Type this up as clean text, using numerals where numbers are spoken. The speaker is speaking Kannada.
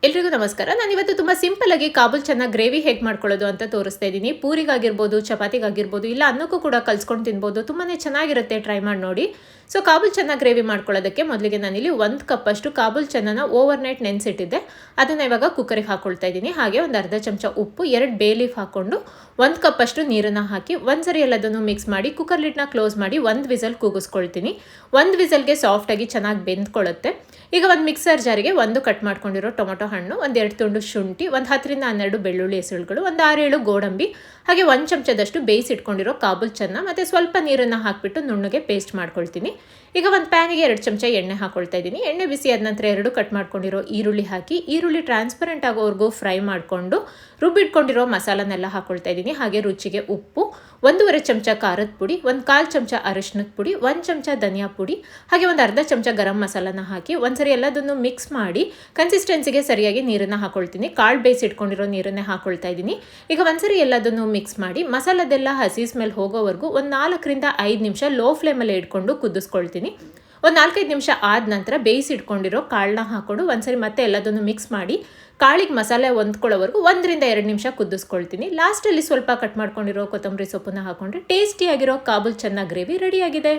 ಎಲ್ರಿಗೂ ನಮಸ್ಕಾರ. ನಾನಿವತ್ತು ತುಂಬ ಸಿಂಪಲ್ಲಾಗಿ ಕಾಬೂಲ್ ಚನ್ನ ಗ್ರೇವಿ ಹೇಗೆ ಮಾಡ್ಕೊಳ್ಳೋದು ಅಂತ ತೋರಿಸ್ತಾ ಇದ್ದೀನಿ. ಪೂರಿಗಾಗಿರ್ಬೋದು, ಚಪಾತಿಗಾಗಿರ್ಬೋದು, ಇಲ್ಲ ಅನ್ನಕ್ಕೂ ಕೂಡ ಕಲ್ಸ್ಕೊಂಡು ತಿನ್ಬೋದು. ತುಂಬಾ ಚೆನ್ನಾಗಿರುತ್ತೆ, ಟ್ರೈ ಮಾಡಿ ನೋಡಿ. ಸೊ ಕಾಬೂಲ್ ಚನ್ನ ಗ್ರೇವಿ ಮಾಡ್ಕೊಳ್ಳೋದಕ್ಕೆ ಮೊದಲಿಗೆ ನಾನಿಲ್ಲಿ 1 ಕಪ್ಪಷ್ಟು ಕಾಬೂಲ್ ಚನ್ನನ ಓವರ್ನೈಟ್ ನೆನೆಸಿಟ್ಟಿದ್ದೆ. ಅದನ್ನು ಇವಾಗ ಕುಕ್ಕರಿಗೆ ಹಾಕ್ಕೊಳ್ತಾ ಇದ್ದೀನಿ. ಹಾಗೆ ಒಂದು ಅರ್ಧ ಚಮಚ ಉಪ್ಪು, 2 ಬೇ ಲೀಫ್ ಹಾಕ್ಕೊಂಡು 1 ಕಪ್ಪಷ್ಟು ನೀರನ್ನು ಹಾಕಿ ಒಂದ್ಸರಿ ಎಲ್ಲದನ್ನು ಮಿಕ್ಸ್ ಮಾಡಿ ಕುಕ್ಕರ್ ಲಿಡ್ನ ಕ್ಲೋಸ್ ಮಾಡಿ 1 ವಿಸಲ್ ಕೂಗಿಸ್ಕೊಳ್ತೀನಿ. 1 ವಿಸಲ್ಗೆ ಸಾಫ್ಟಾಗಿ ಚೆನ್ನಾಗಿ ಬೆಂದ್ಕೊಳ್ಳುತ್ತೆ. ಈಗ ಒಂದು ಮಿಕ್ಸರ್ ಜಾರಿಗೆ 1 ಕಟ್ ಮಾಡ್ಕೊಂಡಿರೋ ಟೊಮೊಟೊ ಹಣ್ಣು, 1-2 ತುಂಡು ಶುಂಠಿ, 10ರಿಂದ 12 ಬೆಳ್ಳುಳ್ಳಿ ಹೆಸರುಗಳು, 6-7 ಗೋಡಂಬಿ, ಹಾಗೆ 1 ಚಮಚದಷ್ಟು ಬೇಯಿಸಿಟ್ಕೊಂಡಿರೋ ಕಾಬೂಲ್ ಚನ್ನ ಮತ್ತು ಸ್ವಲ್ಪ ನೀರನ್ನು ಹಾಕಿಬಿಟ್ಟು ನುಣ್ಣಗೆ ಪೇಸ್ಟ್ ಮಾಡ್ಕೊಳ್ತೀನಿ. ಈಗ ಒಂದು ಪ್ಯಾನಿಗೆ 2 ಚಮಚ ಎಣ್ಣೆ ಹಾಕೊಳ್ತಾ ಇದ್ದೀನಿ. ಎಣ್ಣೆ ಬಿಸಿ ಆದ ನಂತರ 2 ಕಟ್ ಮಾಡ್ಕೊಂಡಿರೋ ಈರುಳ್ಳಿ ಹಾಕಿ ಈರುಳ್ಳಿ ಟ್ರಾನ್ಸ್ಪರೆಂಟ್ ಆಗೋವರೆಗೂ ಫ್ರೈ ಮಾಡಿಕೊಂಡು ರುಬ್ಬಿಟ್ಕೊಂಡಿರೋ ಮಸಾಲನೆಲ್ಲ ಹಾಕೊಳ್ತಾ ಇದ್ದೀನಿ. ಹಾಗೆ ರುಚಿಗೆ ಉಪ್ಪು, 1.5 ಚಮಚ ಖಾರದ ಪುಡಿ, 1/4 ಚಮಚ ಅರಿಶಿನದ ಪುಡಿ, 1 ಚಮಚ ಧನಿಯಾ ಪುಡಿ, ಹಾಗೆ ಒಂದು ಅರ್ಧ ಚಮಚ ಗರಂ ಮಸಾಲನ ಹಾಕಿ ಒಂದ್ಸರಿ ಎಲ್ಲದನ್ನು ಮಿಕ್ಸ್ ಮಾಡಿ ಕನ್ಸಿಸ್ಟೆನ್ಸಿಗೆ ಸರಿಯಾಗಿ ನೀರನ್ನು ಹಾಕೊಳ್ತೀನಿ. ಕಾಳು ಬೇಯಿಸಿಟ್ಕೊಂಡಿರೋ ನೀರನ್ನೇ ಹಾಕೊಳ್ತಾ ಇದ್ದೀನಿ. ಈಗ ಒಂದ್ಸರಿ ಎಲ್ಲದನ್ನು ಮಿಕ್ಸ್ ಮಾಡಿ ಮಸಾಲದೆಲ್ಲ ಹಸಿ ಸ್ಮೆಲ್ ಹೋಗೋವರೆಗೂ ಒಂದು 4ರಿಂದ 5 ನಿಮಿಷ ಲೋ ಫ್ಲೇಮಲ್ಲಿ ಇಟ್ಕೊಂಡು ಕುದಿಸ್ಕೊಳ್ತೀನಿ. ಒಂದು 4-5 ನಿಮಿಷ ಆದ ನಂತರ ಬೇಯಿಸಿಟ್ಕೊಂಡಿರೋ ಕಾಳನ್ನ ಹಾಕ್ಕೊಂಡು ಒಂದ್ಸರಿ ಮತ್ತೆ ಎಲ್ಲದನ್ನು ಮಿಕ್ಸ್ ಮಾಡಿ ಕಾಳಿಗೆ ಮಸಾಲೆ ಹೊಂದ್ಕೊಳ್ಳೋವರೆಗೂ 1ರಿಂದ 2 ನಿಮಿಷ ಕುದಿಸ್ಕೊಳ್ತೀನಿ. ಲಾಸ್ಟಲ್ಲಿ ಸ್ವಲ್ಪ ಕಟ್ ಮಾಡ್ಕೊಂಡಿರೋ ಕೊತ್ತಂಬರಿ ಸೊಪ್ಪನ್ನ ಹಾಕೊಂಡ್ರೆ ಟೇಸ್ಟಿಯಾಗಿರೋ ಕಾಬೂಲ್ ಚನ್ನ ಗ್ರೇವಿ ರೆಡಿಯಾಗಿದೆ.